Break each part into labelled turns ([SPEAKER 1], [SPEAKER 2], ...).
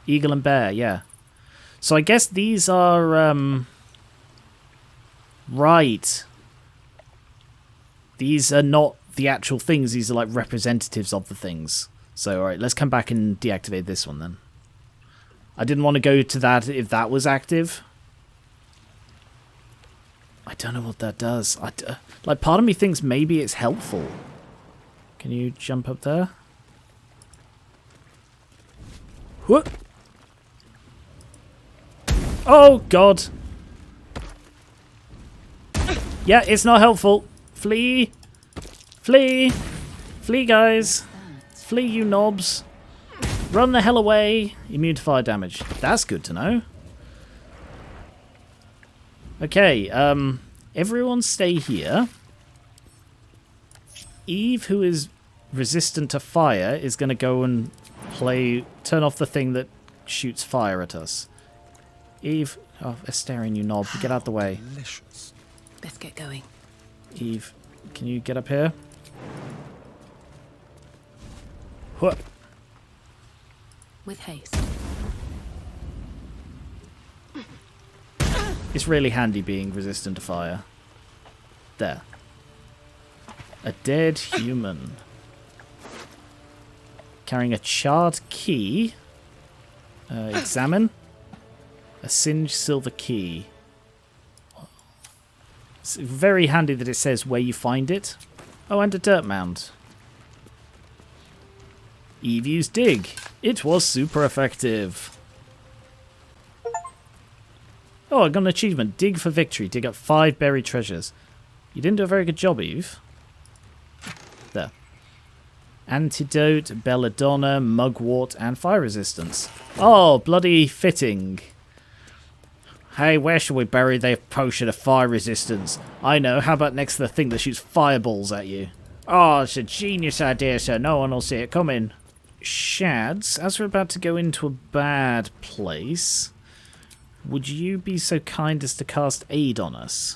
[SPEAKER 1] Eagle and bear, yeah. So I guess these are... Right. These are not the actual things. These are like representatives of the things. So, alright, let's come back and deactivate this one then. I didn't want to go to that if that was active. I don't know what that does. Like, part of me thinks maybe it's helpful. Can you jump up there? What? Oh, God. Yeah, it's not helpful. Flee. Flee. Flee, guys. Flee, you knobs. Run the hell away. Immune to fire damage. That's good to know. Okay, everyone stay here. Eve, who is resistant to fire, is going to go and turn off the thing that shoots fire at us. Eve, oh, they're staring, you knob. Get out the way.
[SPEAKER 2] Delicious.
[SPEAKER 3] Let's get going.
[SPEAKER 1] Eve, can you get up here? What?
[SPEAKER 3] With haste.
[SPEAKER 1] It's really handy being resistant to fire. There. A dead human. Carrying a charred key. Examine. A singed silver key. It's very handy that it says where you find it. Oh, and a dirt mound. Eve used dig. It was super effective. Oh, I got an achievement. Dig for victory. Dig up 5 buried treasures. You didn't do a very good job, Eve. There. Antidote, belladonna, mugwort, and fire resistance. Oh, bloody fitting. Hey, where should we bury the potion of fire resistance? I know. How about next to the thing that shoots fireballs at you? Oh, it's a genius idea, sir. No one will see it coming. Shads, as we're about to go into a bad place... Would you be so kind as to cast aid on us?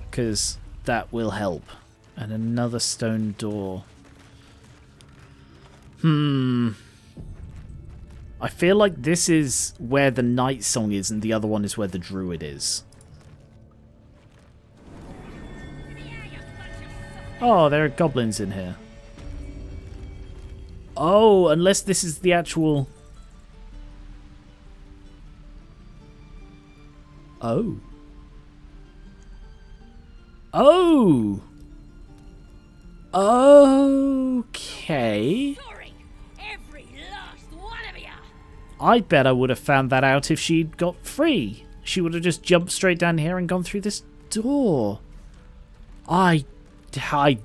[SPEAKER 1] Because that will help. And another stone door. I feel like this is where the night song is and the other one is where the druid is. Oh, there are goblins in here. Oh, unless this is the actual... Oh. Oh! Okay. I bet I would have found that out if she'd got free. She would have just jumped straight down here and gone through this door. I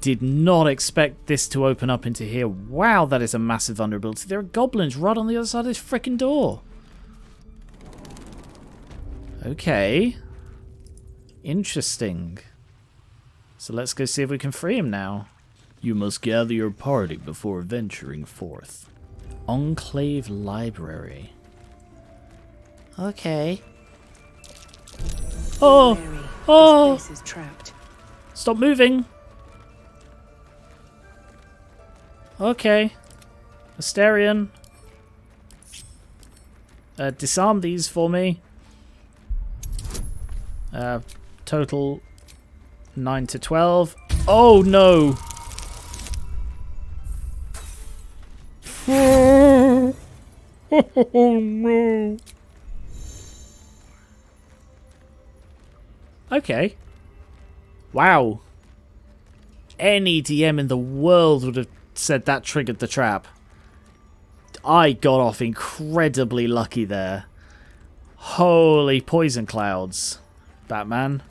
[SPEAKER 1] did not expect this to open up into here. Wow, that is a massive vulnerability. There are goblins right on the other side of this frickin' door. Okay. Interesting. So let's go see if we can free him now. You must gather your party before venturing forth. Enclave Library. Okay. Oh! Oh!
[SPEAKER 3] This place is trapped.
[SPEAKER 1] Stop moving! Okay. Asterion. Disarm these for me. Total 9 to 12. Oh no! Oh no! Okay. Wow. Any DM in the world would have said that triggered the trap. I got off incredibly lucky there. Holy poison clouds, Batman.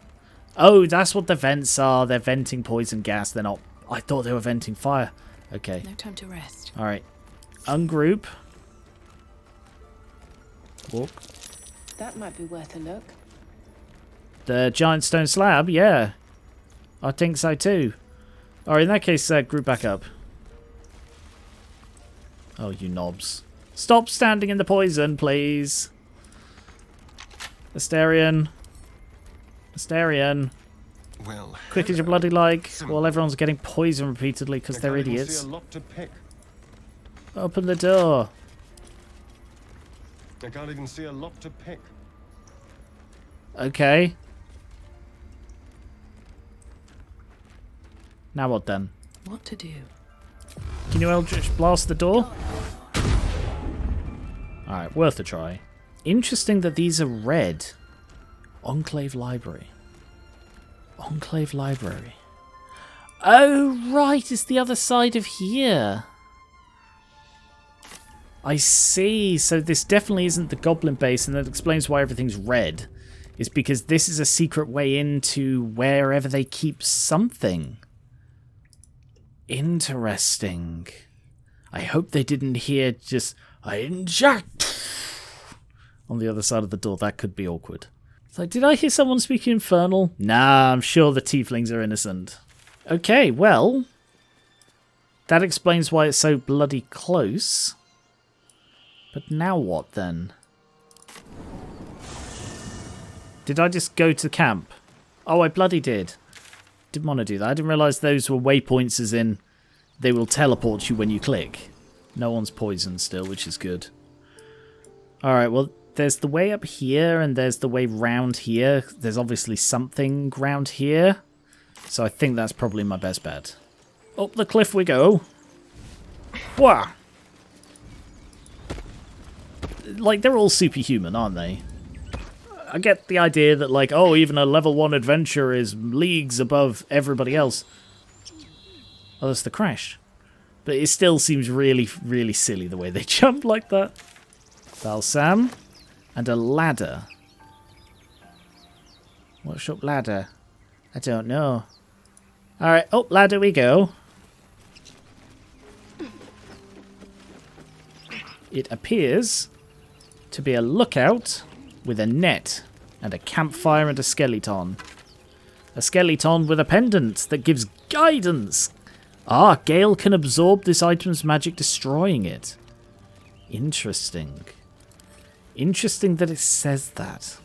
[SPEAKER 1] Oh, that's what the vents are. They're venting poison gas. They're not... I thought they were venting fire. Okay.
[SPEAKER 3] No time to rest.
[SPEAKER 1] Alright. Ungroup. Walk.
[SPEAKER 3] That might be worth a look.
[SPEAKER 1] The giant stone slab? Yeah. I think so too. Alright, in that case, group back up. Oh, you knobs. Stop standing in the poison, please. Asterion. Asterion.
[SPEAKER 2] Well,
[SPEAKER 1] quick as you bloody like, while everyone's getting poisoned repeatedly because they're idiots.
[SPEAKER 2] See a lot to pick.
[SPEAKER 1] Open the door.
[SPEAKER 2] I can't even see a lot to pick.
[SPEAKER 1] Okay. Now what then?
[SPEAKER 3] What to do?
[SPEAKER 1] Can you Eldritch blast the door? Alright, worth a try. Interesting that these are red. Enclave Library. Enclave Library. Oh, right, it's the other side of here. I see. So this definitely isn't the goblin base, and that explains why everything's red. It's because this is a secret way into wherever they keep something. Interesting. I hope they didn't hear just I inject on the other side of the door. That could be awkward. It's like, did I hear someone speaking Infernal? Nah, I'm sure the tieflings are innocent. Okay, well, that explains why it's so bloody close. But now what then? Did I just go to camp? Oh, I bloody did. Didn't want to do that. I didn't realise those were waypoints as in they will teleport you when you click. No one's poisoned still, which is good. Alright, well, there's the way up here and there's the way round here. There's obviously something round here. So I think that's probably my best bet. Up the cliff we go. Wah! Like, they're all superhuman, aren't they? I get the idea that, like, oh, even a level 1 adventure is leagues above everybody else. Oh, that's the crash. But it still seems really, really silly the way they jump like that. Balsam. And a ladder. What's up ladder? I don't know. Alright, up ladder we go. It appears to be a lookout with a net and a campfire and a skeleton. A skeleton with a pendant that gives guidance. Ah, Gale can absorb this item's magic, destroying it. Interesting. Interesting that it says that.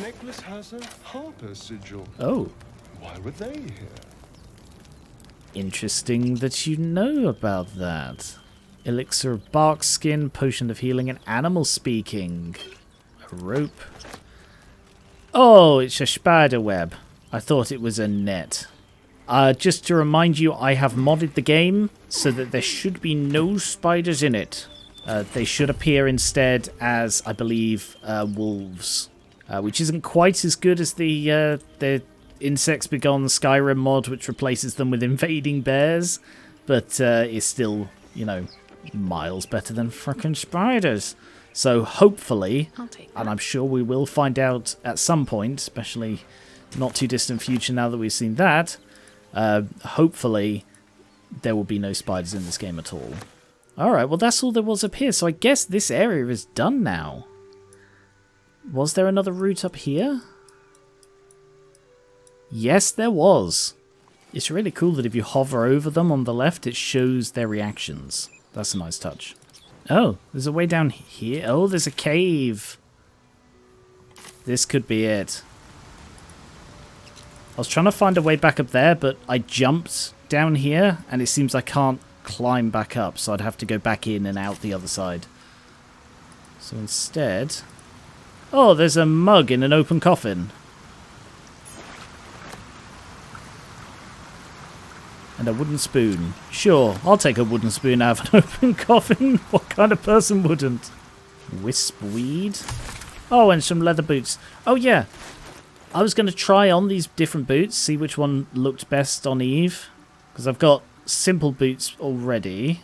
[SPEAKER 2] Necklace has a harper sigil.
[SPEAKER 1] Oh.
[SPEAKER 2] Why were they here?
[SPEAKER 1] Interesting that you know about that. Elixir of bark skin, potion of healing, and animal speaking. A rope. Oh, it's a spider web. I thought it was a net. Just to remind you, I have modded the game so that there should be no spiders in it. They should appear instead as, I believe, wolves. Which isn't quite as good as the Insects Begone Skyrim mod, which replaces them with invading bears. But is still, you know, miles better than frickin' spiders. So hopefully, and I'm sure we will find out at some point, especially not too distant future now that we've seen that, hopefully there will be no spiders in this game at all. Alright, well that's all there was up here, so I guess this area is done now. Was there another route up here? Yes, there was. It's really cool that if you hover over them on the left, it shows their reactions. That's a nice touch. Oh, there's a way down here. Oh, there's a cave. This could be it. I was trying to find a way back up there, but I jumped down here, and it seems I can't climb back up, so I'd have to go back in and out the other side. So instead... Oh, there's a mug in an open coffin. And a wooden spoon. Sure, I'll take a wooden spoon out of an open coffin. What kind of person wouldn't? Wisp weed. Oh, and some leather boots. Oh, yeah. I was going to try on these different boots, see which one looked best on Eve. Because I've got simple boots already.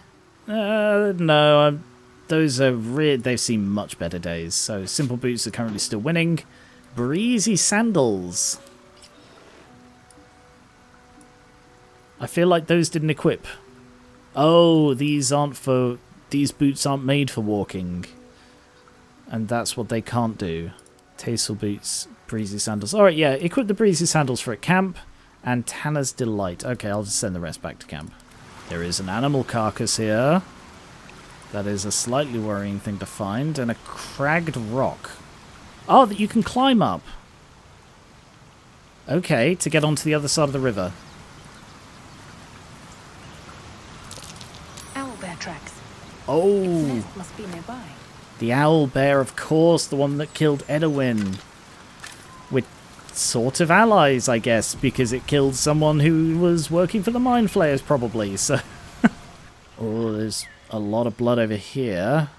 [SPEAKER 1] No, those are they've seen much better days. So simple boots are currently still winning. Breezy sandals. I feel like those didn't equip. Oh, these boots aren't made for walking. And that's what they can't do. Tasteful boots, breezy sandals. Alright, yeah, equip the breezy sandals for at camp. And Tanner's Delight. Okay, I'll just send the rest back to camp. There is an animal carcass here. That is a slightly worrying thing to find. And a cragged rock. Oh, that you can climb up. Okay, to get onto the other side of the river.
[SPEAKER 3] Owlbear tracks.
[SPEAKER 1] Oh,
[SPEAKER 3] Nest must be nearby.
[SPEAKER 1] the Owlbear, of course, the one that killed Edwin. We're sort of allies, I guess, because it killed someone who was working for the Mind Flayers, probably, so... Oh, there's a lot of blood over here.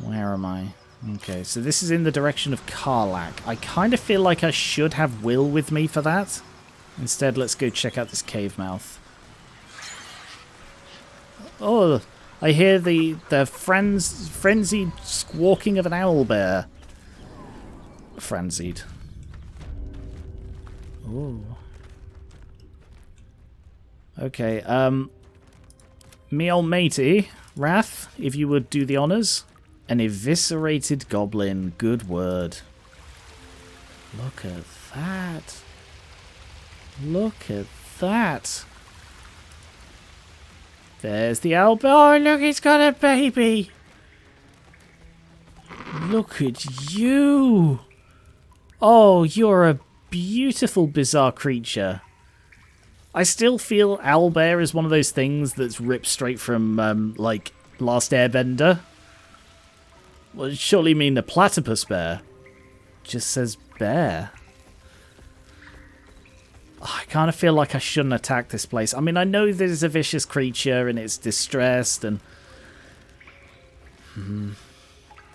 [SPEAKER 1] Where am I? Okay, so this is in the direction of Karlak. I kind of feel like I should have Will with me for that. Instead, let's go check out this cave mouth. Oh, I hear the frenzied squawking of an owlbear. Frenzied. Ooh. Okay, me old matey, Wrath, if you would do the honours. An eviscerated goblin, good word. Look at that. Look at that. There's the owlbear. Oh, look, it's got a baby. Look at you. Oh, you're a beautiful, bizarre creature. I still feel owlbear is one of those things that's ripped straight from, like, Last Airbender. Well, it surely mean the platypus bear. Just says bear. Oh, I kind of feel like I shouldn't attack this place. I mean, I know there's a vicious creature and it's distressed and... and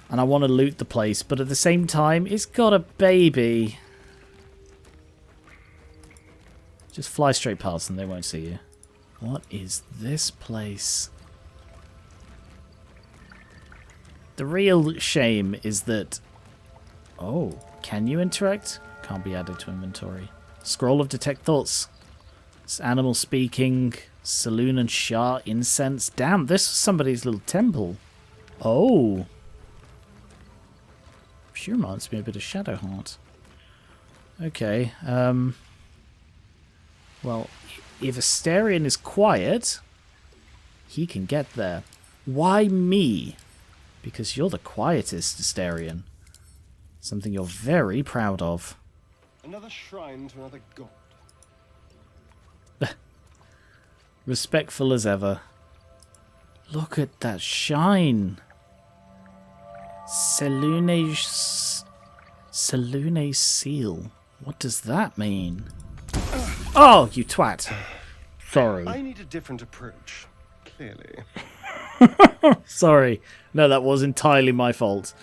[SPEAKER 1] I want to loot the place, but at the same time, it's got a baby. Just fly straight past them, they won't see you. What is this place? The real shame is that... Oh, can you interact? Can't be added to inventory. Scroll of Detect Thoughts. It's animal speaking. Saloon and Shah incense. Damn, this was somebody's little temple. Oh. Sure reminds me a bit of Shadowheart. Okay, well, if Asterion is quiet, he can get there. Why me? Because you're the quietest, Asterion. Something you're very proud of.
[SPEAKER 2] Another shrine to another god.
[SPEAKER 1] Respectful as ever. Look at that shine. Selune seal. What does that mean? Oh, you twat. Sorry.
[SPEAKER 2] I need a different approach, clearly.
[SPEAKER 1] Sorry. No, that was entirely my fault.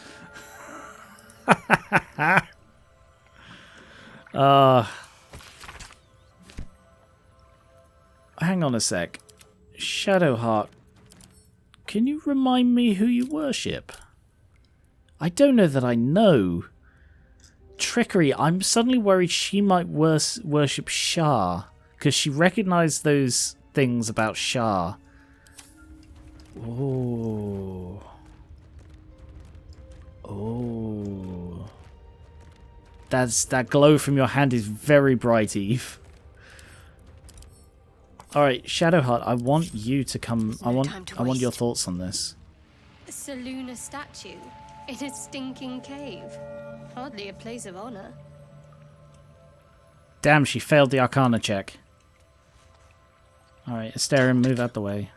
[SPEAKER 1] Hang on a sec. Shadowheart, can you remind me who you worship? I don't know that I know. Trickery, I'm suddenly worried she might worship Shah, because she recognized those things about Shah. Oh. Oh. That glow from your hand is very bright, Eve. Alright, Shadowheart, I want you to come. I want your thoughts on this.
[SPEAKER 4] A Seluna statue in a stinking cave. Hardly a place of honor.
[SPEAKER 1] Damn, she failed the Arcana check. Alright, Asterion, move out the way.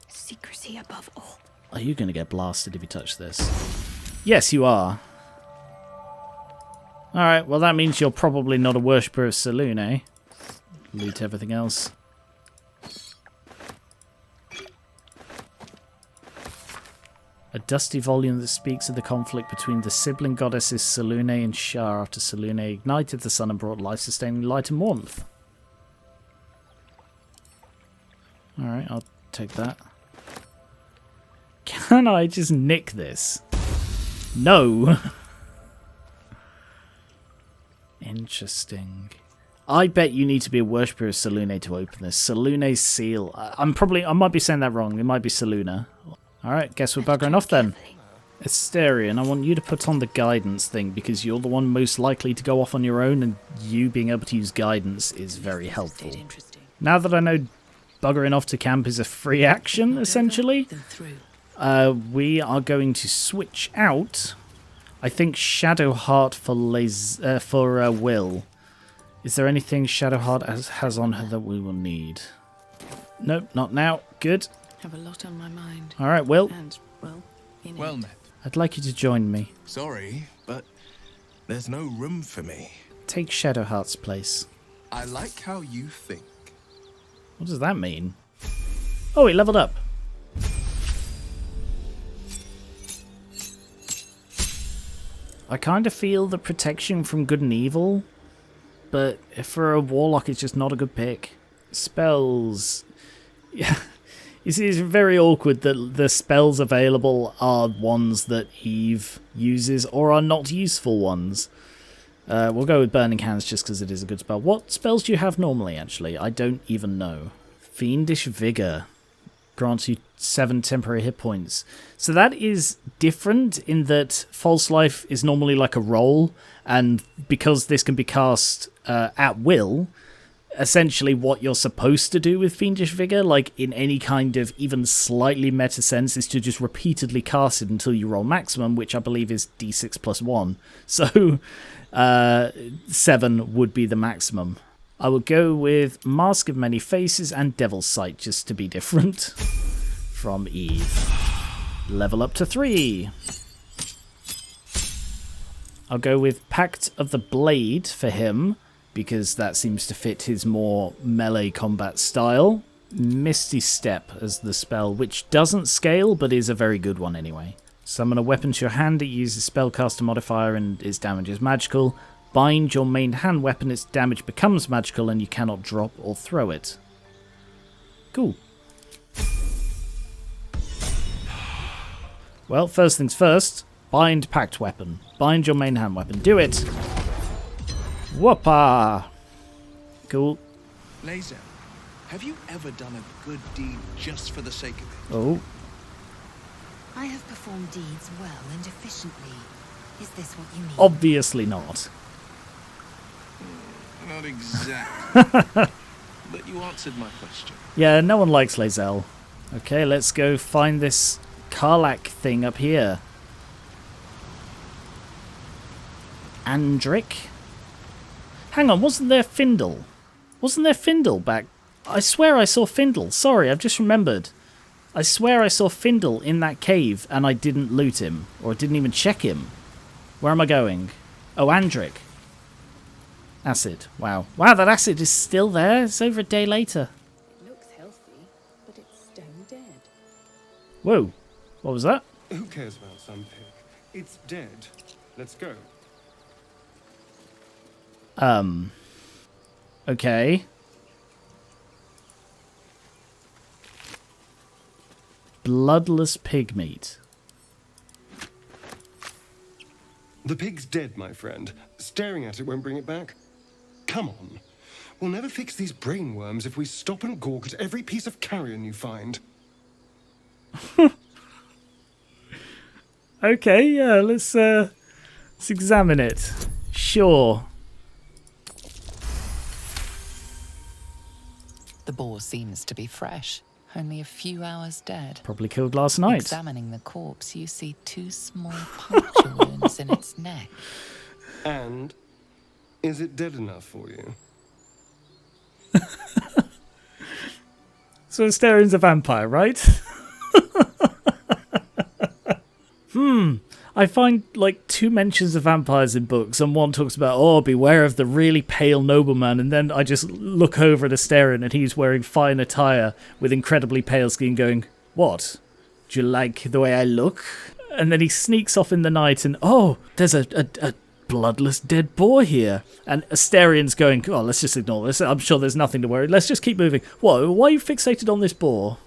[SPEAKER 3] Secrecy above all.
[SPEAKER 1] Are you going to get blasted if you touch this? Yes, you are. Alright, well that means you're probably not a worshipper of Selune, eh? Loot everything else. A dusty volume that speaks of the conflict between the sibling goddesses Selune and Shah after Selune ignited the sun and brought life-sustaining light and warmth. Alright, I'll take that. Can I just nick this? No! Interesting. I bet you need to be a worshipper of Selune to open this. Selune's seal. I might be saying that wrong. It might be Seluna. Alright, guess we're buggering off then. Asterion, I want you to put on the guidance thing because you're the one most likely to go off on your own and you being able to use guidance is very helpful. Now that I know buggering off to camp is a free action, essentially, we are going to switch out I think Shadowheart for Will. Is there anything Shadowheart has on her that we will need? Nope, not now. Good.
[SPEAKER 3] Have a lot on my mind.
[SPEAKER 1] All right, Will.
[SPEAKER 3] And, well,
[SPEAKER 5] Well met.
[SPEAKER 1] I'd like you to join me.
[SPEAKER 5] Sorry, but there's no room for me.
[SPEAKER 1] Take Shadowheart's place.
[SPEAKER 5] I like how you think.
[SPEAKER 1] What does that mean? Oh, he leveled up. I kind of feel the protection from good and evil, but for a Warlock, it's just not a good pick. Spells. Yeah. It's very awkward that the spells available are ones that Eve uses or are not useful ones. We'll go with Burning Hands just because it is a good spell. What spells do you have normally, actually? I don't even know. Fiendish Vigor grants you 7 temporary hit points. So that is different in that False Life is normally like a roll, and because this can be cast at will, essentially what you're supposed to do with Fiendish Vigor, like in any kind of even slightly meta sense, is to just repeatedly cast it until you roll maximum, which I believe is d6 plus 1. So 7 would be the maximum. I will go with Mask of Many Faces and Devil's Sight just to be different from Eve. Level up to 3. I'll go with Pact of the Blade for him, because that seems to fit his more melee combat style. Misty Step as the spell, which doesn't scale, but is a very good one anyway. Summon a weapon to your hand, it uses spellcaster modifier and its damage is magical. Bind your main hand weapon, its damage becomes magical and you cannot drop or throw it. Cool. Well, first things first, bind pact weapon. Bind your main hand weapon. Do it! Whoppa! Cool.
[SPEAKER 5] Lae'zel, have you ever done a good deed just for the sake of it?
[SPEAKER 1] Oh.
[SPEAKER 3] I have performed deeds well and efficiently. Is this what you mean?
[SPEAKER 1] Obviously not.
[SPEAKER 5] Not exactly. But you answered my question.
[SPEAKER 1] Yeah, no one likes Lae'zel. Okay, let's go find this Karlach thing up here. Andric? Hang on, wasn't there Findle? Wasn't there Findle back? I swear I saw Findle. Sorry, I've just remembered. I swear I saw Findle in that cave and I didn't loot him. Or didn't even check him. Where am I going? Oh, Andric. Acid. Wow. Wow, that acid is still there. It's over a day later.
[SPEAKER 3] It looks healthy, but it's stone dead.
[SPEAKER 1] Whoa. What was that?
[SPEAKER 2] Who cares about some pig? It's dead. Let's go.
[SPEAKER 1] Okay. Bloodless pig meat.
[SPEAKER 2] The pig's dead, my friend. Staring at it won't bring it back. Come on. We'll never fix these brainworms if we stop and gawk at every piece of carrion you find.
[SPEAKER 1] Okay, yeah, let's examine it. Sure.
[SPEAKER 6] The boar seems to be fresh, only a few hours dead.
[SPEAKER 1] Probably killed last night.
[SPEAKER 6] Examining the corpse, you see 2 small puncture wounds in its neck.
[SPEAKER 2] And is it dead enough for you?
[SPEAKER 1] So Asterian's a vampire, right? I find like 2 mentions of vampires in books, and one talks about, oh, beware of the really pale nobleman, and then I just look over at Asterian and he's wearing fine attire with incredibly pale skin going, what? Do you like the way I look? And then he sneaks off in the night and, oh, there's a bloodless dead boar here. And Asterian's going, oh, let's just ignore this. I'm sure there's nothing to worry. Let's just keep moving. Whoa, why are you fixated on this boar?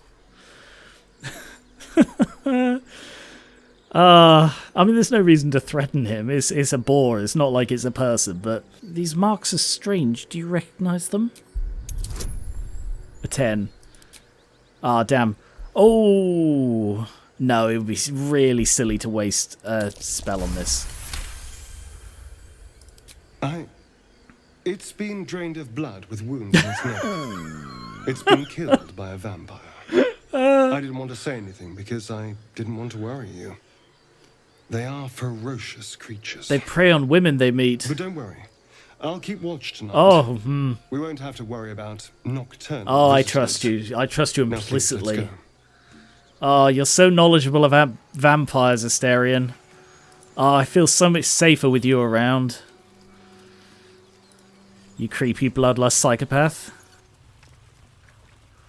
[SPEAKER 1] I mean, there's no reason to threaten him. It's a boar. It's not like it's a person. But these marks are strange. Do you recognize them? A 10. Ah, damn. Oh! No, it would be really silly to waste a spell on this.
[SPEAKER 2] It's been drained of blood with wounds in its neck. It's been killed by a vampire. I didn't want to say anything because I didn't want to worry you. They are ferocious creatures.
[SPEAKER 1] They prey on women they meet.
[SPEAKER 2] But don't worry. I'll keep watch tonight.
[SPEAKER 1] Oh,
[SPEAKER 2] We won't have to worry about nocturnal
[SPEAKER 1] Oh, I
[SPEAKER 2] visitors.
[SPEAKER 1] trust you. I trust you
[SPEAKER 2] Now, please, let's
[SPEAKER 1] implicitly.
[SPEAKER 2] go.
[SPEAKER 1] Oh, you're so knowledgeable about vampires, Asterion. Oh, I feel so much safer with you around. You creepy bloodlust psychopath.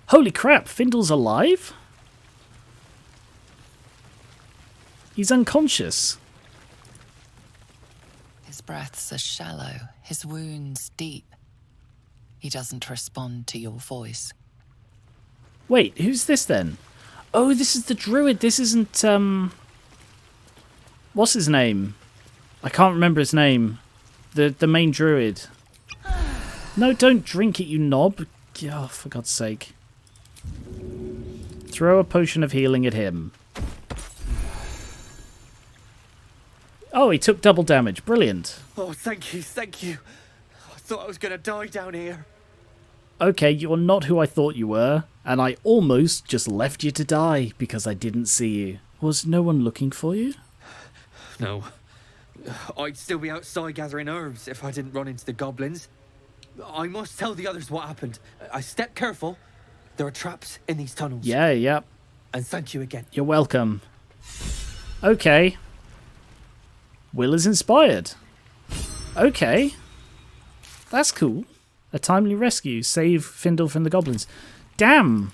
[SPEAKER 1] Holy crap, Findel's alive? He's unconscious.
[SPEAKER 6] His breaths are shallow, his wounds deep. He doesn't respond to your voice.
[SPEAKER 1] Wait, who's this then? Oh, this is the druid. This isn't, what's his name? I can't remember his name. The main druid. No, don't drink it, you knob. Oh, for God's sake. Throw a potion of healing at him. Oh, he took double damage. Brilliant.
[SPEAKER 7] Oh, thank you, thank you. I thought I was going to die down here.
[SPEAKER 1] Okay, you're not who I thought you were, and I almost just left you to die because I didn't see you. Was no one looking for you?
[SPEAKER 7] No. I'd still be outside gathering herbs if I didn't run into the goblins. I must tell the others what happened. I stepped careful. There are traps in these tunnels.
[SPEAKER 1] Yeah.
[SPEAKER 7] And thank you again.
[SPEAKER 1] You're welcome. Okay. Will is inspired. Okay. That's cool. A timely rescue. Save Findle from the goblins. Damn.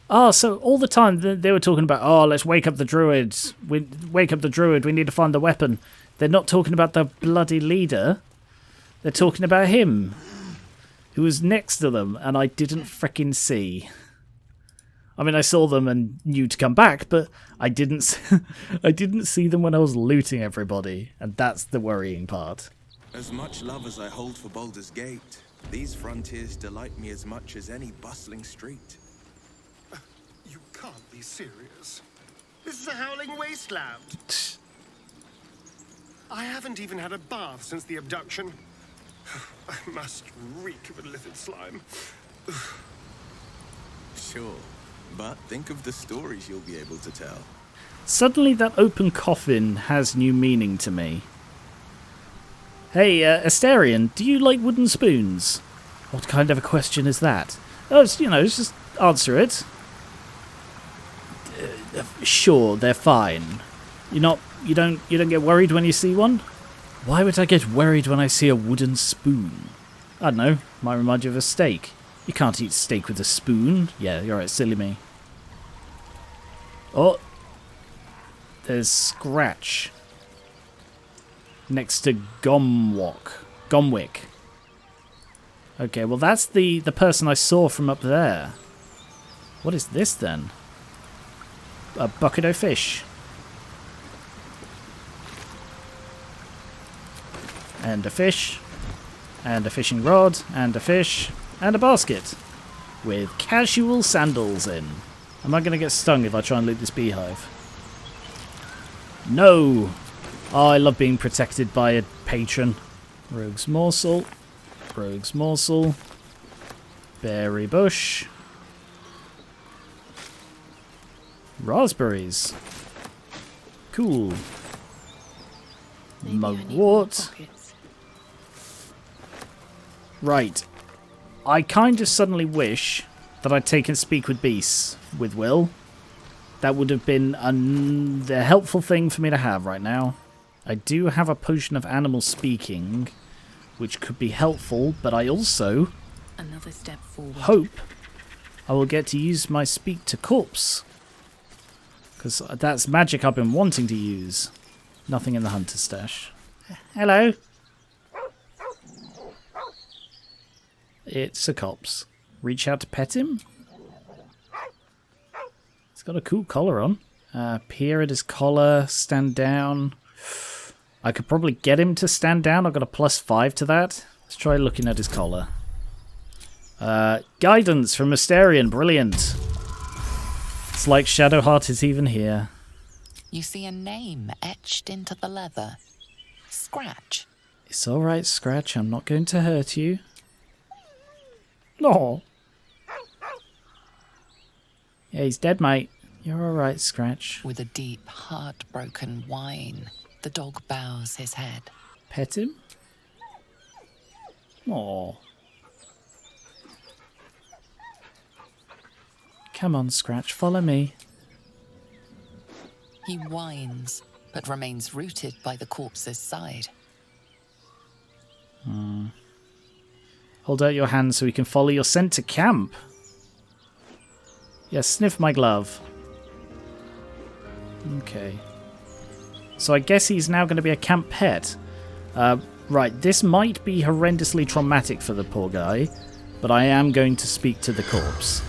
[SPEAKER 1] Oh, so all the time they were talking about, oh, let's wake up the druids. Wake up the druid. We need to find the weapon. They're not talking about the bloody leader. They're talking about him. Who was next to them and I didn't frickin' see. I mean, I saw them and knew to come back, but I didn't I didn't see them when I was looting everybody, and that's the worrying part.
[SPEAKER 8] As much love as I hold for Baldur's Gate, these frontiers delight me as much as any bustling street.
[SPEAKER 2] You can't be serious. This is a howling wasteland. I haven't even had a bath since the abduction. I must reek of illithid slime.
[SPEAKER 8] Sure, but think of the stories you'll be able to tell.
[SPEAKER 1] Suddenly that open coffin has new meaning to me. Hey, Asterion, do you like wooden spoons? What kind of a question is that? Oh, it's just answer it. Sure, they're fine. You don't get worried when you see one? Why would I get worried when I see a wooden spoon? I don't know, might remind you of a steak. You can't eat steak with a spoon. Yeah, you're right, silly me. Oh, there's Scratch. Next to Gomwick. Okay, well that's the person I saw from up there. What is this then? A bucket of fish. And a fish. And a fishing rod. And a fish. And a basket. With casual sandals in. Am I going to get stung if I try and loot this beehive? No! Oh, I love being protected by a patron. Rogue's morsel. Rogue's morsel. Berry bush. Raspberries. Cool. Mugwort. Right. I kind of suddenly wish that I'd taken Speak with Beasts with Will. That would have been a helpful thing for me to have right now. I do have a potion of animal speaking, which could be helpful, but I also
[SPEAKER 6] Another step forward.
[SPEAKER 1] hope I will get to use my Speak to Corpse. Because that's magic I've been wanting to use. Nothing in the hunter's stash. Hello. It's a copse. Reach out to pet him. He's got a cool collar on. Peer at his collar. Stand down. I could probably get him to stand down. I've got a +5 to that. Let's try looking at his collar. Guidance from Asterion. Brilliant. It's like Shadowheart is even here.
[SPEAKER 6] You see a name etched into the leather. Scratch.
[SPEAKER 1] It's alright, Scratch. I'm not going to hurt you. No. Yeah, he's dead, mate. You're alright, Scratch.
[SPEAKER 6] With a deep, heartbroken whine, the dog bows his head.
[SPEAKER 1] Pet him? Aww. Come on, Scratch, follow me.
[SPEAKER 6] He whines, but remains rooted by the corpse's side.
[SPEAKER 1] Hold out your hand so we can follow your scent to camp. Yes, sniff my glove. Okay. So I guess he's now going to be a camp pet. Right, this might be horrendously traumatic for the poor guy, but I am going to speak to the corpse.